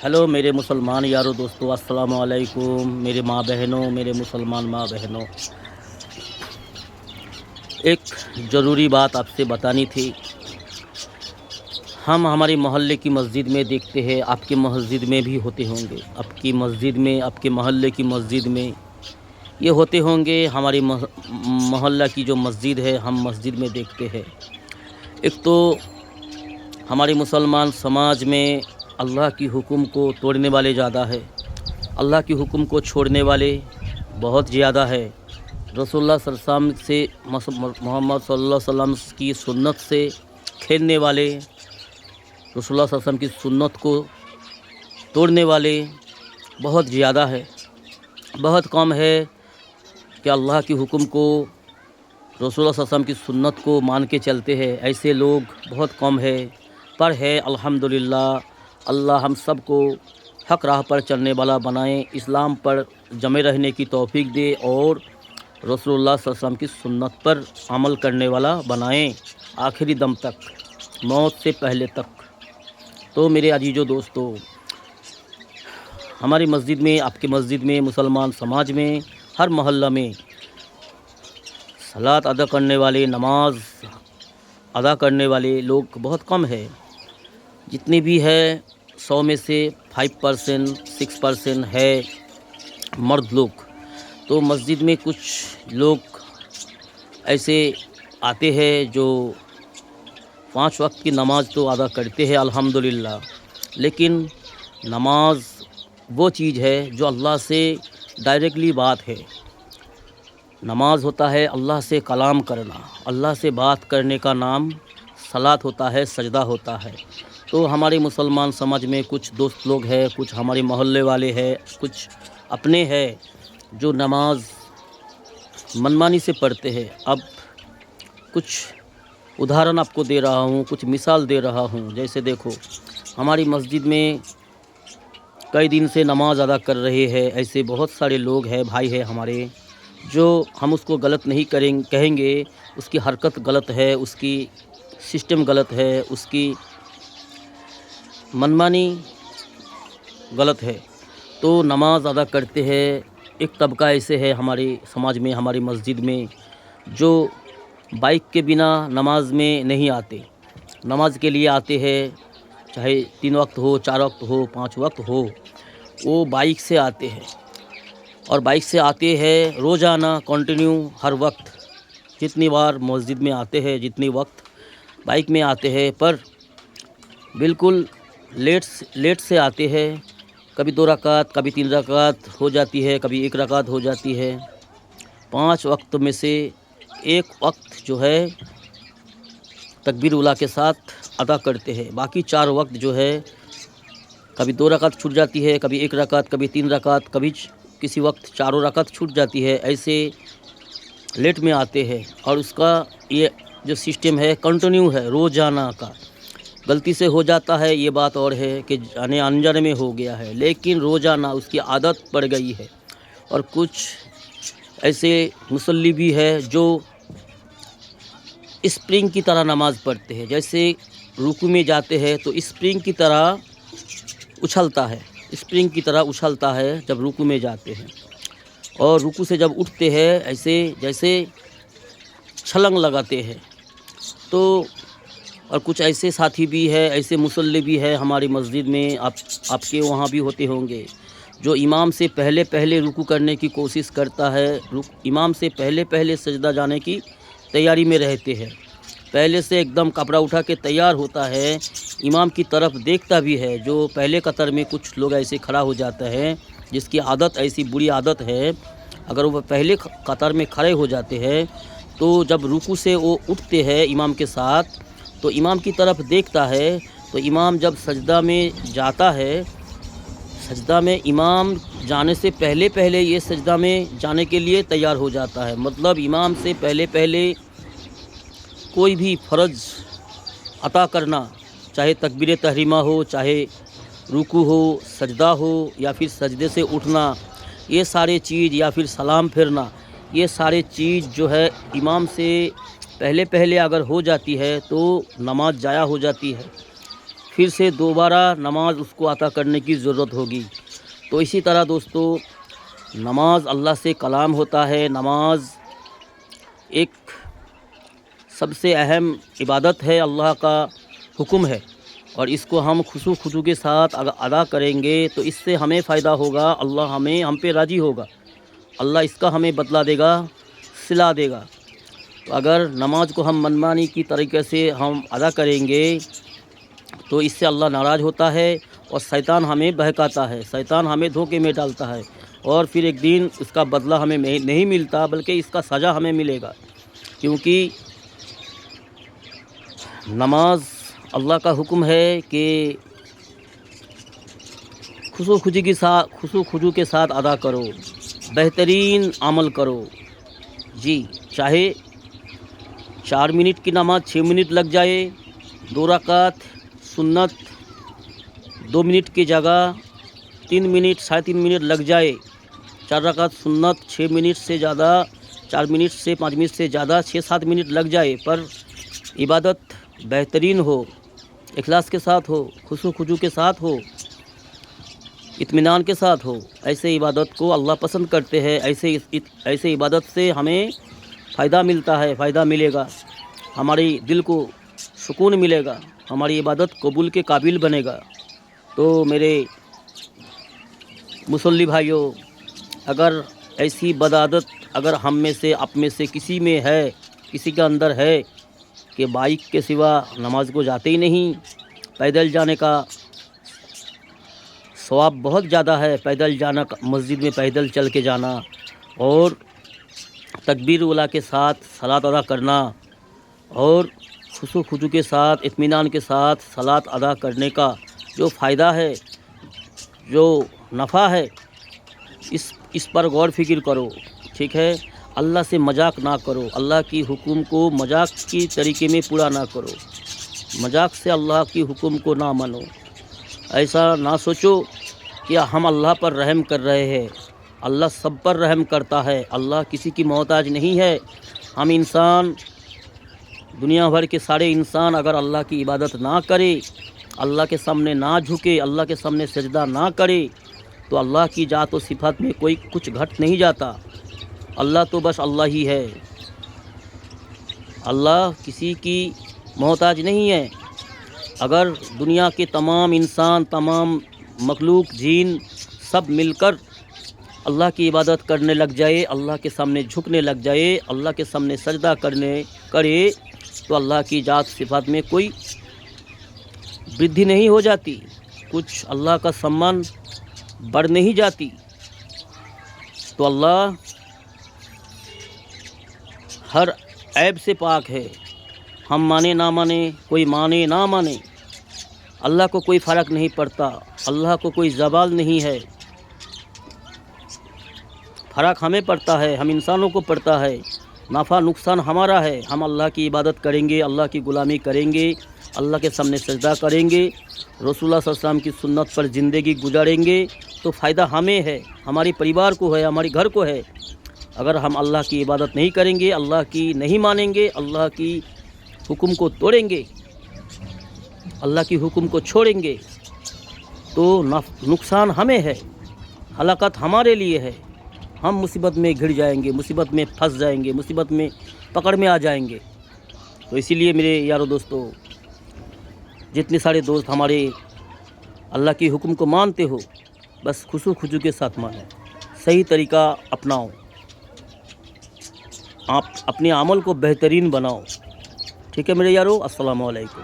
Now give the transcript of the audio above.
Hello मेरे मुसलमान यारों दोस्तों, अस्सलाम वालेकुम। मेरे माँ बहनों, मेरे मुसलमान माँ बहनों, एक ज़रूरी बात आपसे बतानी थी। हम हमारी मोहल्ले की मस्जिद में देखते हैं, आपके मस्जिद में भी होते होंगे, आपकी मस्जिद में, आपके मोहल्ले की मस्जिद में ये होते होंगे। हमारी मोहल्ला की जो मस्जिद है, हम मस्जिद में देखते हैं। एक तो हमारे मुसलमान समाज में अल्लाह की हुक्म को तोड़ने वाले ज़्यादा है, अल्लाह की हुक्म को छोड़ने वाले बहुत ज़्यादा है। रसूलुल्लाह सल्लल्लाहु अलैहि वसल्लम से, मोहम्मद सल्लल्लाहु अलैहि वसल्लम की सुन्नत से खेलने वाले, रसूलुल्लाह सल्लल्लाहु अलैहि वसल्लम की सुन्नत को तोड़ने वाले बहुत ज़्यादा है। बहुत कम है कि अल्लाह की हुक्म को, रसूलुल्लाह सल्लल्लाहु अलैहि वसल्लम की सुन्नत को मान के चलते हैं। ऐसे लोग बहुत कम है, पर है अल्हम्दुलिल्लाह। अल्लाह हम सब को हक़ राह पर चलने वाला बनाए, इस्लाम पर जमे रहने की तौफीक दे और रसूलुल्लाह सल्लल्लाहु अलैहि वसल्लम की सुन्नत पर अमल करने वाला बनाए आखिरी दम तक, मौत से पहले तक। तो मेरे अजीज़ों दोस्तों, हमारी मस्जिद में, आपकी मस्जिद में, मुसलमान समाज में, हर मोहल्ला में सलात अदा करने वाले, नमाज अदा करने वाले लोग बहुत कम है। जितनी भी है 100 में से 5%, 6% है मर्द लोग। तो मस्जिद में कुछ लोग ऐसे आते हैं जो 5 वक्त की नमाज़ तो अदा करते हैं अल्हम्दुलिल्लाह, लेकिन नमाज वो चीज़ है जो अल्लाह से डायरेक्टली बात है। नमाज होता है अल्लाह से कलाम करना, अल्लाह से बात करने का नाम सलात होता है, सजदा होता है। तो हमारे मुसलमान समाज में कुछ दोस्त लोग हैं, कुछ हमारे मोहल्ले वाले हैं, कुछ अपने हैं जो नमाज मनमानी से पढ़ते हैं। अब कुछ उदाहरण आपको दे रहा हूँ, कुछ मिसाल दे रहा हूँ। जैसे देखो, हमारी मस्जिद में कई दिन से नमाज अदा कर रहे हैं ऐसे बहुत सारे लोग हैं, भाई हैं हमारे, जो हम उसको गलत नहीं कहेंगे। उसकी हरकत गलत है, उसकी सिस्टम गलत है, उसकी मनमानी गलत है। तो नमाज अदा करते हैं। एक तबका ऐसे है हमारे समाज में, हमारी मस्जिद में, जो बाइक के बिना नमाज में नहीं आते। नमाज के लिए आते हैं, चाहे 3 वक्त हो, 4 वक्त हो, 5 वक्त हो, वो बाइक से आते हैं। और बाइक से आते हैं रोज़ाना, कंटिन्यू, हर वक्त, जितनी बार मस्जिद में आते हैं, जितनी वक्त बाइक में आते हैं, पर बिल्कुल लेट से आते हैं। कभी 2 रकात, कभी 3 रकात हो जाती है, कभी 1 रकात हो जाती है। 5 वक्त में से 1 वक्त जो है तकबीर उला के साथ अदा करते हैं। बाकी 4 वक्त जो है कभी 2 रकात छूट जाती है, कभी 1 रकात, कभी 3 रकात, कभी किसी वक्त 4 रकात छूट जाती है। ऐसे लेट में आते हैं और उसका ये जो सिस्टम है कंटिन्यू है, रोज़ाना का। गलती से हो जाता है ये बात और है कि जाने अनजाने में हो गया है, लेकिन रोज़ाना उसकी आदत पड़ गई है। और कुछ ऐसे मुसल्ली भी है जो स्प्रिंग की तरह नमाज़ पढ़ते हैं। जैसे रुकू में जाते हैं तो स्प्रिंग की तरह उछलता है, स्प्रिंग की तरह उछलता है जब रुकू में जाते हैं। और रुकू से जब उठते हैं ऐसे जैसे छलांग लगाते हैं। तो और कुछ ऐसे साथी भी है, ऐसे मुसल्ली भी है हमारी मस्जिद में, आपके वहाँ भी होते होंगे, जो इमाम से पहले रुकू करने की कोशिश करता है, इमाम से पहले सजदा जाने की तैयारी में रहते हैं। पहले से एकदम कपड़ा उठा के तैयार होता है, इमाम की तरफ देखता भी है। जो पहले कतर में कुछ लोग ऐसे खड़ा हो जाता है, जिसकी आदत ऐसी बुरी आदत है, अगर वो पहले कतर में खड़े हो जाते हैं तो जब रुकू से वो उठते हैं इमाम के साथ, तो इमाम की तरफ देखता है। तो इमाम जब सजदा में जाता है, सजदा में इमाम जाने से पहले ये सजदा में जाने के लिए तैयार हो जाता है। मतलब इमाम से पहले कोई भी फ़र्ज़ अता करना, चाहे तकबीर तहरीमा हो, चाहे रुकू हो, सजदा हो, या फिर सजदे से उठना, ये सारे चीज़, या फिर सलाम फेरना, ये सारे चीज़ जो है इमाम से पहले अगर हो जाती है तो नमाज ज़ाया हो जाती है। پھر سے دوبارہ نماز اس کو عطا کرنے کی ضرورت ہوگی۔ تو اسی طرح دوستو نماز اللہ سے کلام ہوتا ہے۔ نماز ایک سب سے اہم عبادت ہے، اللہ کا حکم ہے، اور اس کو ہم خضوع کے ساتھ ادا کریں گے تو اس سے ہمیں فائدہ ہوگا، اللہ ہم پہ راضی ہوگا، اللہ اس کا ہمیں بدلہ دے گا، صلہ دے گا۔ تو اگر نماز کو ہم منمانی کی طریقے سے ہم ادا کریں گے تو اس سے اللہ ناراض ہوتا ہے، اور شیطان ہمیں بہکاتا ہے، شیطان ہمیں دھوکے میں ڈالتا ہے، اور پھر ایک دن اس کا بدلہ ہمیں نہیں ملتا بلکہ اس کا سزا ہمیں ملے گا۔ کیونکہ نماز اللہ کا حکم ہے کہ خضوع کے ساتھ ادا کرو، بہترین عمل کرو۔ جی، چاہے 4 منٹ کی نماز 6 منٹ لگ جائے، 2 رکعت سنت 2 منٹ کی جگہ 3 منٹ 3.5 منٹ لگ جائے، 4 رکعت سنت 6 منٹ سے زیادہ، 4 منٹ سے 5 منٹ سے زیادہ 6-7 منٹ لگ جائے، پر عبادت بہترین ہو، اخلاص کے ساتھ ہو، خضوع کے ساتھ ہو، اطمینان کے ساتھ ہو، ایسے عبادت کو اللہ پسند کرتے ہیں۔ ایسے عبادت سے ہمیں فائدہ ملتا ہے، فائدہ ملے گا، ہماری دل کو سکون ملے گا، ہماری عبادت قبول کے قابل بنے گا۔ تو میرے مصلی بھائیوں، اگر ایسی بدعادت اگر ہم میں سے آپ میں سے کسی میں ہے، کسی کے اندر ہے کہ بائک کے سوا نماز کو جاتے ہی نہیں، پیدل جانے کا ثواب بہت زیادہ ہے، پیدل جانا، مسجد میں پیدل چل کے جانا، اور تکبیر اولیٰ کے ساتھ صلاۃ ادا کرنا، اور خضوع کے ساتھ اطمینان کے ساتھ صلاۃ ادا کرنے کا جو فائدہ ہے، جو نفع ہے، اس پر غور فکر کرو، ٹھیک ہے؟ اللہ سے مذاق نہ کرو، اللہ کی حکم کو مذاق کی طریقے میں پورا نہ کرو، مذاق سے اللہ کی حکم کو نہ مانو۔ ایسا نہ سوچو کہ ہم اللہ پر رحم کر رہے ہیں، اللہ سب پر رحم کرتا ہے، اللہ کسی کی محتاج نہیں ہے۔ ہم انسان، دنیا بھر کے سارے انسان اگر اللہ کی عبادت نہ کرے، اللہ کے سامنے نہ جھکے، اللہ کے سامنے سجدہ نہ کرے، تو اللہ کی ذات و صفات میں کوئی کچھ گھٹ نہیں جاتا۔ اللہ تو بس اللہ ہی ہے، اللہ کسی کی محتاج نہیں ہے۔ اگر دنیا کے تمام انسان، تمام مخلوق، جن سب مل کر اللہ کی عبادت کرنے لگ جائے، اللہ کے سامنے جھکنے لگ جائے، اللہ کے سامنے سجدہ کرے، تو اللہ کی ذات صفات میں کوئی وردھی نہیں ہو جاتی، کچھ اللہ کا سمان بڑھ نہیں جاتی۔ تو اللہ ہر عیب سے پاک ہے، ہم مانے نہ مانے، کوئی مانے نہ مانے، اللہ کو کوئی فرق نہیں پڑتا، اللہ کو کوئی زوال نہیں ہے۔ فرق ہمیں پڑتا ہے، ہم انسانوں کو پڑتا ہے، نفع نقصان ہمارا ہے۔ ہم اللہ کی عبادت کریں گے، اللہ کی غلامی کریں گے، اللہ کے سامنے سجدہ کریں گے، رسول اللہ صلی اللہ علیہ وسلم کی سنت پر زندگی گزاریں گے، تو فائدہ ہمیں ہے، ہماری پریوار کو ہے، ہمارے گھر کو ہے۔ اگر ہم اللہ کی عبادت نہیں کریں گے، اللہ کی نہیں مانیں گے، اللہ کی حکم کو توڑیں گے، اللہ کی حکم کو چھوڑیں گے، تو نقصان ہمیں ہے، ہلاکت ہمارے لیے ہے، ہم مصیبت میں گھر جائیں گے، مصیبت میں پھنس جائیں گے، مصیبت میں پکڑ میں آ جائیں گے۔ تو اسی لیے میرے یارو دوستو، جتنے سارے دوست ہمارے اللہ کی حکم کو مانتے ہو، بس خضوع کے ساتھ مانو، صحیح طریقہ اپناؤ، آپ اپنے عمل کو بہترین بناؤ، ٹھیک ہے میرے یارو؟ السلام علیکم۔